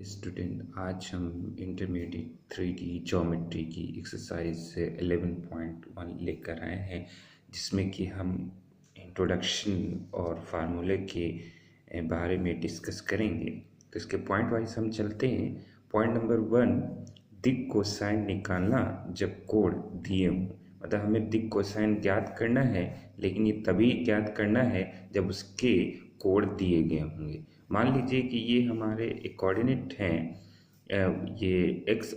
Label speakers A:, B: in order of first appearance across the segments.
A: Student, आज हम intermediate 3D geometry की एक्सरसाइज 11.1 लेकर आए हैं, जिसमें कि हम इंट्रोडक्शन और फार्मूले के बारे में डिस्कस करेंगे। तो इसके पॉइंट वाइज हम चलते हैं। पॉइंट नंबर 1, दिक् कोसाइन निकालना जब कोण दिए हों। मतलब हमें दिक् कोसाइन ज्ञात करना है, लेकिन ये तभी ज्ञात करना है जब उसके कोण दिए गए होंगे। मान लीजिए कि ये हमारे एक कोऑर्डिनेट हैं, ये x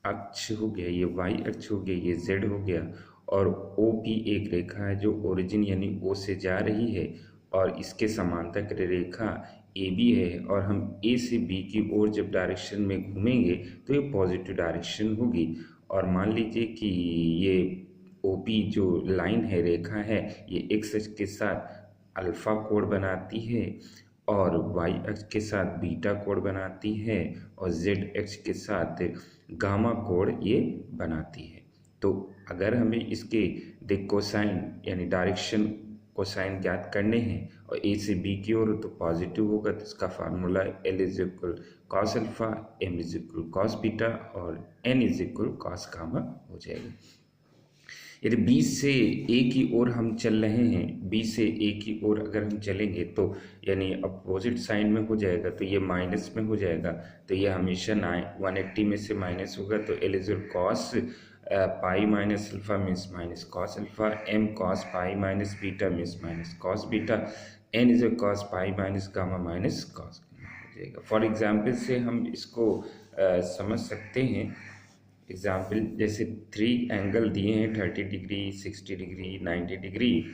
A: अक्ष हो गया, ये y अक्ष हो गया, ये z हो गया, और OP एक रेखा है जो ओरिजिन यानी O से जा रही है और इसके समांतर रेखा AB है, और हम A से B की ओर जब डायरेक्शन में घूमेंगे तो ये पॉजिटिव डायरेक्शन होगी। और मान लीजिए कि ये OP जो लाइन है, रेखा है, ये x अक्ष के साथ अल्फा कोण बनाती है और y अक्ष के साथ बीटा कोण बनाती है और z अक्ष के साथ गामा कोण ये बनाती है। तो अगर हमें इसके दिक् कोसाइन यानी डायरेक्शन कोसाइन ज्ञात करने हैं और a से b की ओर तो पॉजिटिव होगा, तो इसका formula L is equal cos alpha, M is equal cos beta और N is equal cos gamma हो जाएगा। यदि B से A की ओर हम चल रहे हैं, B से A की ओर अगर हम चलेंगे तो यानी अपोजिट साइन में हो जाएगा, तो ये माइनस में हो जाएगा, तो ये हमेशा 180 में से माइनस होगा। तो L is cos pi minus alpha means minus cos alpha, M cos pi minus beta means minus cos beta, N is cos pi minus gamma minus cos gamma हो जाएगा। फॉर एग्जाम्पल से हम इसको समझ सकते हैं। एग्जाम्पल जैसे 3 angle दिए हैं, 30 डिग्री, 60 डिग्री, 90 डिग्री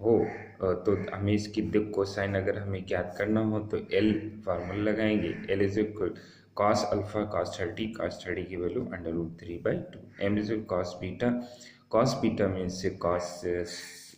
A: हो, तो हमें इसकी दिक् कोसाइन अगर हमें ज्ञात करना हो तो L फार्मूला लगाएंगे। L is equal cos alpha cos 30 की value √3/2, M is equal cos beta में से कॉस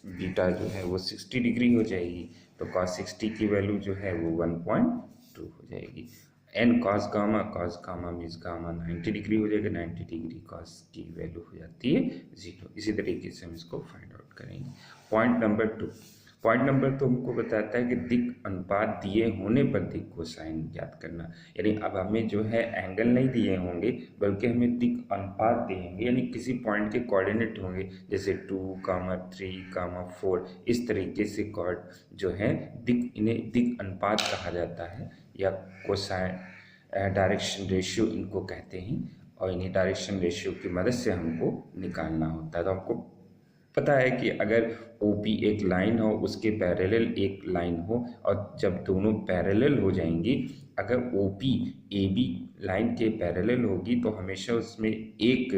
A: बीटा जो है वो 60 डिग्री हो जाएगी, तो कॉस 60 की वैल्यू जो है वो 1.2 हो जाएगी। N cos gamma means gamma 90 degree हो जाएगा, 90 डिग्री कॉस की वैल्यू हो जाती है 0। इसी तरीके से हम इसको फाइंड आउट करेंगे। पॉइंट नंबर 2 हमको बताता है कि दिक् अनुपात दिए होने पर दिक् कोसाइन ज्ञात करना। यानी अब हमें जो है एंगल नहीं दिए होंगे, बल्कि हमें दिक् अनुपात दिएंगे, यानी किसी पॉइंट के कोऑर्डिनेट होंगे, जैसे 2, 3, 4, इस तरीके से कॉर्ड जो है इन्हें दिक् अनुपात कहा जाता है, या कोसाइन डायरेक्शन रेशियो इनको कहते हैं। और इन्हीं डायरेक्शन रेशियो की मदद से हमको निकालना होता है। तो हमको पता है कि अगर OP एक लाइन हो, उसके पैरेलल एक लाइन हो, और जब दोनों पैरेलल हो जाएंगी, अगर OP AB लाइन के पैरेलल होगी तो हमेशा उसमें एक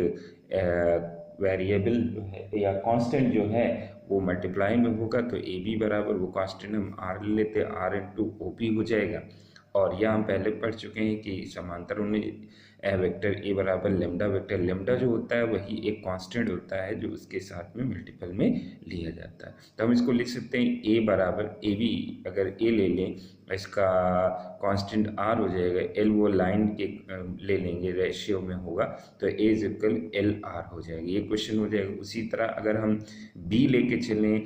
A: वेरिएबल जो है या कांस्टेंट जो है वो मल्टीप्लाई में होगा, तो AB बराबर वो कांस्टेंट हम R ले लेते हैं, R इंटू OP हो जाएगा। और यह हम पहले पढ़ चुके हैं कि समांतर में वेक्टर A बराबर लेमडा, वेक्टर लेमडा जो होता है वही एक कांस्टेंट होता है जो उसके साथ में मल्टीपल में लिया जाता है। तो हम इसको लिख सकते हैं A बराबर AB, अगर A ले लें इसका कांस्टेंट R हो जाएगा, L वो लाइन के ले लेंगे रेशियो में होगा, तो A इज इक्वल LR हो जाएगा। ये क्वेश्चन हो जाएगा। उसी तरह अगर हम B लेके चलें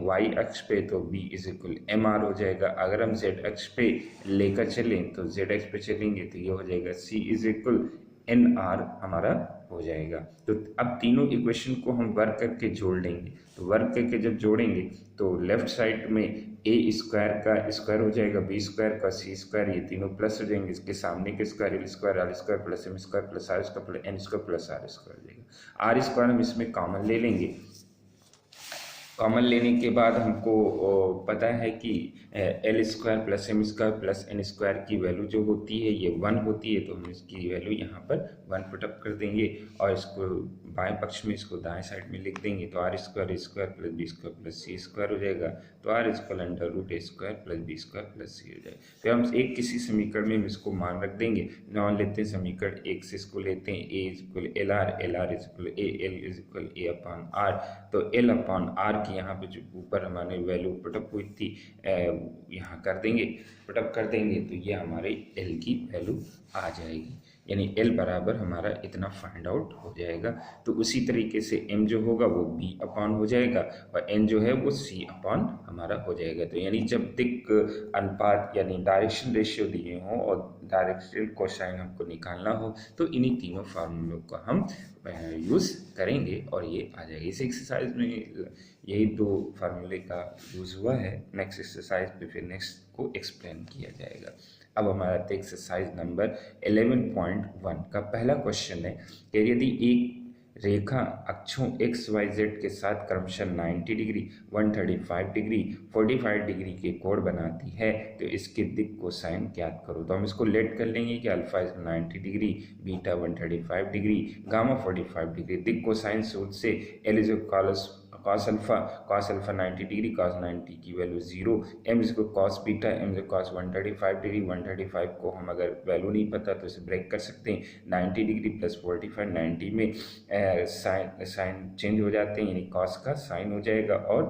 A: Y अक्ष पे तो B इज इक्वल MR हो जाएगा। अगर हम Z अक्ष पे लेकर चलें तो Z अक्ष पे चलेंगे तो ये हो जाएगा C इज इक्वल NR हमारा हो जाएगा। तो अब तीनों इक्वेशन को हम वर्क करके जोड़ लेंगे। तो वर्क करके जब जोड़ेंगे तो लेफ्ट साइड में A स्क्वायर का स्क्वायर हो जाएगा, B स्क्वायर का C स्क्वायर, ये तीनों प्लस हो जाएंगे। इसके सामने के square L square R square plus M square plus R square plus N square plus R square हो जाएगा। R स्क्वायर हम इसमें कॉमन ले लेंगे। कॉमन लेने के बाद हमको पता है कि L square plus M square plus N square की वैल्यू जो होती है ये 1 होती है, तो हम इसकी वैल्यू यहाँ पर 1 पुटअप कर देंगे और इसको बाएं पक्ष में इसको दाएं साइड में लिख देंगे। तो R square plus B square plus C square हो जाएगा। तो R square under root A square plus B square plus C हो जाएगा। फिर हम एक किसी समीकरण में हम इसको मान रख देंगे। मान लेते हैं समीकरण 1 से इसको लेते हैं, A is equal LR, LR is equal A, L is equal A upon R। तो L अपॉन R की यहाँ पे जो ऊपर हमारे वैल्यू पुटअप हुई थी यहाँ कर देंगे। पुटअप कर देंगे तो ये हमारे एल की वैल्यू आ जाएगी, यानी एल बराबर हमारा इतना फाइंड आउट हो जाएगा। तो उसी तरीके से एम जो होगा वो बी अपॉन हो जाएगा और एन जो है वो सी अपॉन हमारा हो जाएगा। तो यानी जब दिक् अनुपात यानी डायरेक्शन रेशियो दिए हों और डायरेक्शन कोसाइन हमको निकालना हो तो इन्हीं तीनों फार्मूलों का हम यूज़ करेंगे और ये आ जाएगा। इस एक्सरसाइज में यही दो फार्मूले का यूज़ हुआ है। नेक्स्ट एक्सरसाइज पे फिर नेक्स्ट को एक्सप्लेन किया जाएगा। अब हमारा एक्सरसाइज नंबर 11.1 का पहला क्वेश्चन है कि यदि एक रेखा अक्षों एक्स वाई जेड के साथ क्रमशः 90 डिग्री, 135 डिग्री, 45 डिग्री के कोण बनाती है तो इसके दिक् कोसाइन ज्ञात करो। तो हम इसको लेट कर लेंगे कि alpha 90 degree, beta 135 degree, gamma 45 degree. दिक् कोसाइन सूत्र से L is cos alpha 90 degree, cos 90 की वैल्यू 0, m इसको cos beta, m is cos 135 degree. 135 को हम अगर वैल्यू नहीं पता तो इसे ब्रेक कर सकते हैं। 90 डिग्री प्लस 45, 90 में साइन चेंज हो जाते हैं यानी cos का साइन हो जाएगा और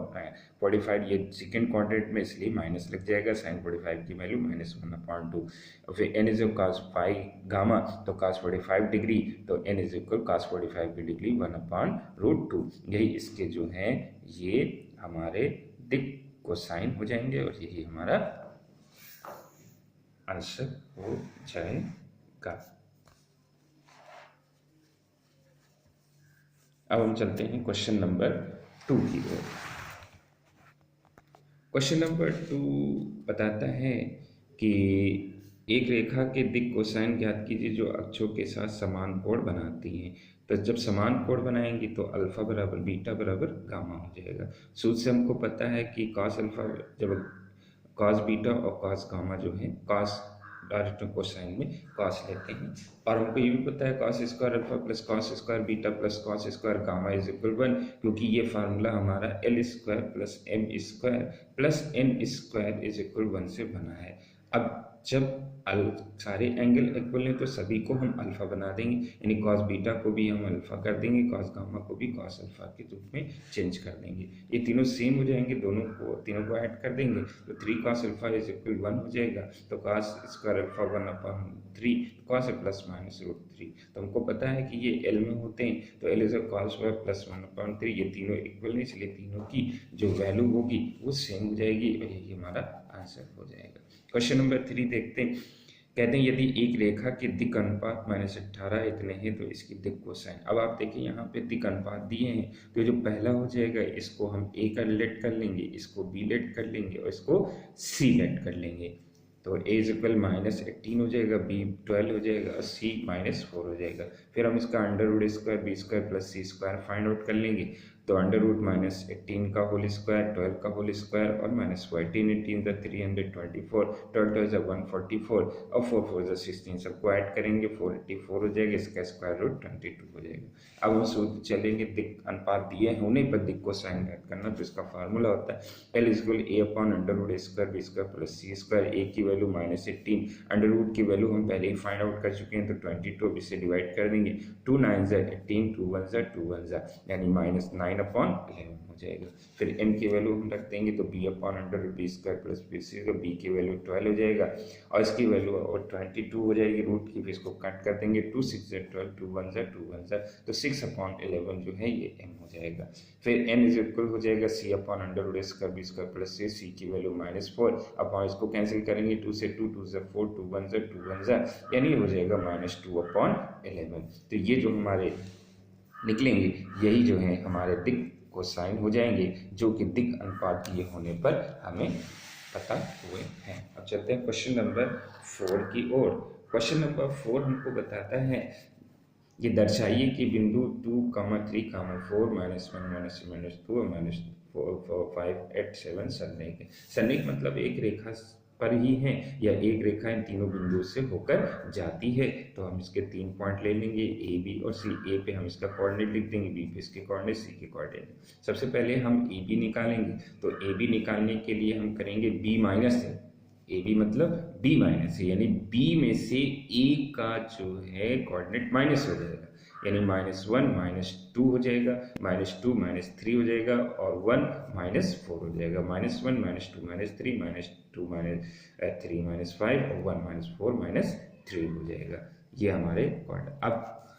A: 45 ये सेकेंड क्वाड्रेंट में इसलिए माइनस लग जाएगा। साइन 45 की वैल्यू -1/2। और फिर n is cos phi gamma तो cos 45 डिग्री तो n इज cos 45 की डिग्री 1/√2। यही इसके जो हैं ये हमारे दिक् कोसाइन हो जाएंगे और यही हमारा आंसर हो जाएगा। अब हम चलते हैं क्वेश्चन नंबर 2 की ओर। क्वेश्चन नंबर 2 बताता है कि एक रेखा के दिक् कोसाइन ज्ञात कीजिए जो अक्षों के साथ समान कोण बनाती हैं। तो जब समान कोण बनाएंगी तो अल्फा बराबर बीटा बराबर गामा हो जाएगा। सूत्र से हमको पता है कि cos अल्फा जब cos बीटा और cos गामा जो है cos डायरेक्ट कोसाइन में cos लेते हैं और हमको ये भी पता है cos square alpha plus cos square beta plus cos square gamma is equal 1, क्योंकि ये फार्मूला हमारा L square plus M square plus N square is equal 1 से बना है। अब जब सारे एंगल इक्वल हैं तो सभी को हम अल्फा बना देंगे, यानी cos बीटा को भी हम अल्फा कर देंगे, cos गामा को भी cos अल्फा के रूप में चेंज कर देंगे। ये तीनों सेम हो जाएंगे, तीनों को ऐड कर देंगे तो 3 cos अल्फा इज इक्वल 1 हो जाएगा। तो cos square alpha 1/3 cos plus -√3। तो हमको पता है कि ये एल में होते हैं तो एल इज cos प्लस 1/3। ये तीनों इक्वल है इसलिए तीनों की जो वैल्यू होगी वो सेम हो जाएगी और यही हमारा आंसर हो जाएगा। क्वेश्चन नंबर 3 देखते हैं। कहते हैं यदि एक रेखा के दिक् अनुपात -18 इतने हैं तो इसकी दिक् कोसाइन। अब आप देखिए यहाँ पे दिक् अनुपात दिए हैं तो जो पहला हो जाएगा इसको हम ए का लेट कर लेंगे, इसको बी लेट कर लेंगे और इसको सी लेट कर लेंगे। तो a इज इक्वल -18 हो जाएगा, b 12 हो जाएगा और c -4 हो जाएगा। फिर हम इसका under square B square plus C square find out कर लेंगे। तो अंडर-18 का होल स्क्वायर, 12 का होल स्क्वायर और -4, 18 18 324, 12 144 और 4 4 16, सबको ऐड करेंगे 484 हो जाएगा। इसका स्क्वायर रूट 22 हो जाएगा। अब हम सूत्र चलेंगे दिक् अनुपात दिए होने पर दिक् कोसाइन ज्ञात करना। तो इसका फार्मूला होता है L = a/√² b square plus C square. a की वैल्यू -18, अंडर रूट की वैल्यू हम पहले ही फाइंड आउट कर चुके हैं तो 22 इसे डिवाइड कर देंगे। 2 9 18, 2 1 2 1 यानी -9/11 हो जाएगा। फिर m की वैल्यू हम रख देंगे तो b/√b² प्लस b b की वैल्यू 12 हो जाएगा और इसकी वैल्यू और 22 हो जाएगी रूट की। फिर इसको कट कर देंगे 2 6 12, 2 1 2 1 तो 6/11 जो है ये m हो जाएगा। फिर n इज इक्वल हो जाएगा c/√² b² प्लस c की वैल्यू -4 अब हम इसको कैंसिल करेंगे 2 से 2 2 4 2 1 2 1 यानी हो जाएगा -2/11। तो ये जो हमारे निकलेंगे यही जो है हमारे दिक् कोसाइन हो जाएंगे जो कि दिक् अनुपात दिए होने पर हमें पता हुए हैं। अब चलते हैं क्वेश्चन नंबर 4 की ओर। क्वेश्चन नंबर 4 हमको बताता है ये दर्शाइए कि बिंदु 2, 3, 4 -1 -2 और -4 5 8 7 सन्निहित है। सन्निहित मतलब एक रेखा पर ही है या एक रेखा इन तीनों बिंदुओं से होकर जाती है। तो हम इसके 3 पॉइंट ले लेंगे ए बी और सी। ए पे हम इसका कोऑर्डिनेट लिख देंगे, बी पे इसके कोऑर्डिनेट, सी के कोऑर्डिनेट। सबसे पहले हम ए बी निकालेंगे तो ए बी निकालने के लिए हम करेंगे बी माइनस है। ए बी मतलब बी माइनस है यानी बी में से ए का जो है कोऑर्डिनेट माइनस हो जाएगा यानी -1 -2 हो जाएगा, -2 -3 हो जाएगा और 1 -4 हो जाएगा। -1 -2 -3 -2 3 - 5 और 1 - 4 - 3 हो जाएगा। ये हमारे क्वाड्रेंट। अब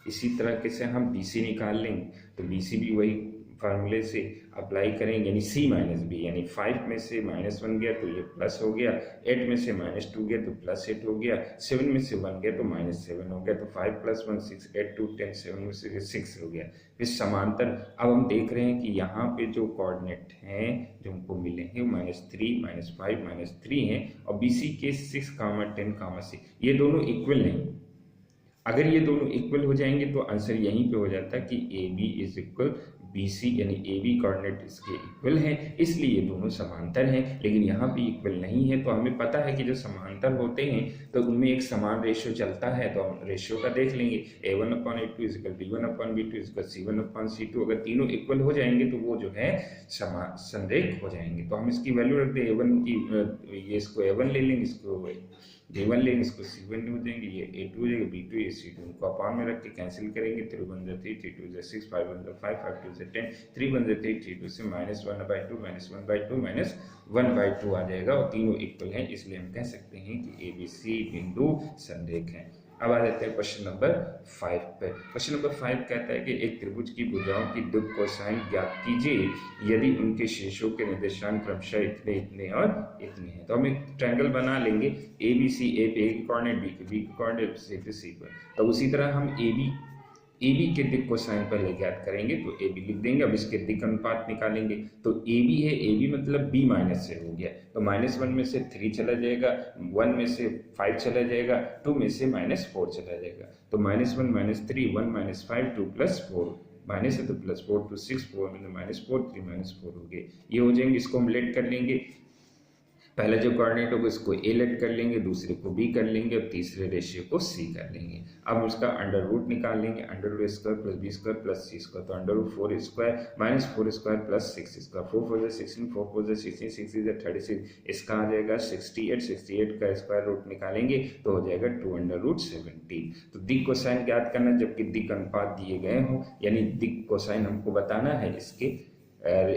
A: इसी तरह से हम BC निकाल लेंगे, तो BC भी वही फार्मूले से अप्लाई करेंगे, यानी C - B, यानी 5 में से -1 गया तो ये प्लस हो गया, 8 में से -2 गया तो +8 हो गया, 7 में से 1 गया तो -7 हो गया, तो 5 + 1 6, 8 2 10, 7 में से 6 हो गया। फिर समांतर अब हम देख रहे हैं कि यहाँ पे जो कोऑर्डिनेट हैं जो हमको मिले हैं वो -3 -5 -3 हैं, और BC के 6, 10, 6 ये दोनों इक्वल नहीं। अगर ये दोनों इक्वल हो जाएंगे तो आंसर यहीं पे हो जाता है कि AB = BC, यानी AB कोऑर्डिनेट इसके इक्वल हैं, इसलिए ये दोनों समांतर हैं। लेकिन यहाँ पे इक्वल नहीं है, तो हमें पता है कि जो समांतर होते हैं तो उनमें एक समान रेशियो चलता है, तो हम रेशियो का देख लेंगे। A1/A2 = B1/B2 = C1/C2। अगर तीनों इक्वल हो जाएंगे तो वो जो है संरेख हो जाएंगे। तो हम इसकी वैल्यू रख दें A1 की, ये इसको A1 ले लेंगे, इसको A1 लेंगे, इसको C1 हो जाएंगे, ये A2 हो जाएगा, B2 ये C2, उनको अपान में रख के कैंसिल करेंगे। 3 × 1 = 3, 3 × 2 = 6, 5 × 1 = 5, 5 × 2 = 10, 3 × 1 = 3, 3 × 2 से -1/2 -1/2 आ जाएगा, और तीनों इक्वल हैं, इसलिए हम कह सकते हैं कि ABC बिंदु संरेख हैं। अब आ जाते हैं क्वेश्चन नंबर 5 पे। क्वेश्चन नंबर 5 कहता है कि एक त्रिभुज की भुजाओं की दिक् कोसाइन ज्ञात कीजिए यदि उनके शीर्षों के निर्देशांक क्रमशः इतने इतने और इतने हैं। तो हम एक ट्रायंगल बना लेंगे, ABC, A पे A की कोऑर्डिनेट, B के B की कोऑर्डिनेट, C पे C पर। तो उसी तरह हम AB के दिक् कोसाइन पहले ज्ञात करेंगे, तो AB लिख देंगे। अब इसके दिक् अनुपात निकालेंगे, तो AB है, AB मतलब B माइनस से हो गया, तो -1 में से 3 चला जाएगा, 1 में से 5 चला जाएगा, 2 में से -4 चला जाएगा, तो -1 -3 1 -5 2 + 4 माइनस है तो +4 2 6 4 -4 3 -4 हो गए, ये हो जाएंगे। इसको हम लेट कर लेंगे, पहले जो कोऑर्डिनेट होगा इसको A लेट कर लेंगे, दूसरे को B कर लेंगे, और तीसरे रेशियो को C कर लेंगे। अब उसका अंडर रूट निकाल लेंगे, √² + B² + C², तो √4² - 4² + 6², 4 4 16, 4 4 16, 6 is 36, इसका आ जाएगा 68, 68 का स्क्वायर रूट निकालेंगे तो हो जाएगा 2√17। तो दिक् कोसाइन ज्ञात करना, जबकि दिक् अनुपात दिए गए हों, यानी दिक् कोसाइन हमको बताना है, इसके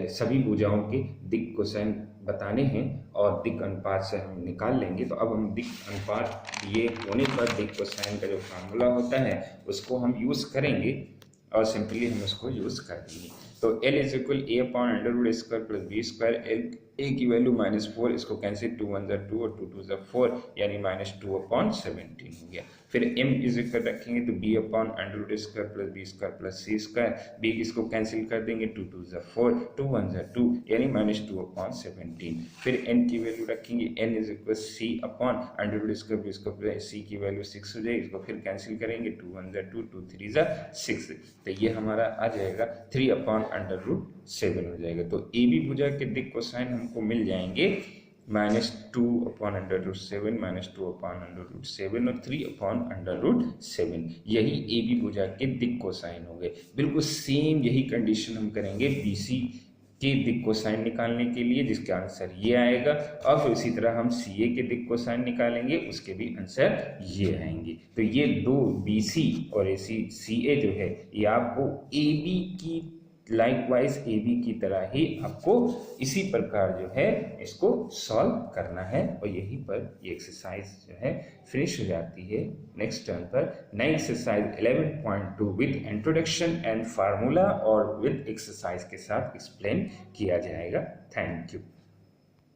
A: सभी भुजाओं के दिक् कोसाइन बताने हैं, और दिक् अनुपात से हम निकाल लेंगे। तो अब हम दिक् अनुपात दिए होने पर दिक् कोसाइन का जो फार्मूला होता है उसको हम यूज़ करेंगे, और सिंपली हम उसको यूज़ कर देंगे। तो L = A/√² + B², A की वैल्यू -4, इसको कैंसिल, 2 1 = 2 और 2 2 = 4, यानी -2/17 हो गया। फिर M = रखेंगे तो B/√² + B² + C², B इसको कैंसिल कर देंगे, 2 2 = 4, 2 1 = 2, यानी -2/17। फिर N की वैल्यू रखेंगे, N = C/√² B², C की वैल्यू 6 हो जाएगी, इसको फिर कैंसिल करेंगे, 2 1 = 2, 2 3 = 6, तो ये हमारा आ जाएगा 3/√7 हो जाएगा। तो AB भुजा के दिक् कोसाइन हमको मिल जाएंगे -2/√7, -2/√7 और 3/√7, यही AB भुजा के दिक् कोसाइन हो गए। बिल्कुल सेम यही कंडीशन हम करेंगे BC के दिक् कोसाइन निकालने के लिए, जिसका आंसर ये आएगा, और फिर इसी तरह हम CA के दिक् कोसाइन निकालेंगे, उसके भी आंसर ये आएंगे। तो ये दो BC और CA जो है ये आपको AB की लाइकवाइज AB की तरह ही आपको इसी प्रकार जो है इसको सॉल्व करना है, और यहीं पर ये एक्सरसाइज जो है फिनिश हो जाती है। नेक्स्ट टर्न पर नई exercise 11.2 with introduction and formula और विद एक्सरसाइज के साथ एक्सप्लेन किया जाएगा। Thank you.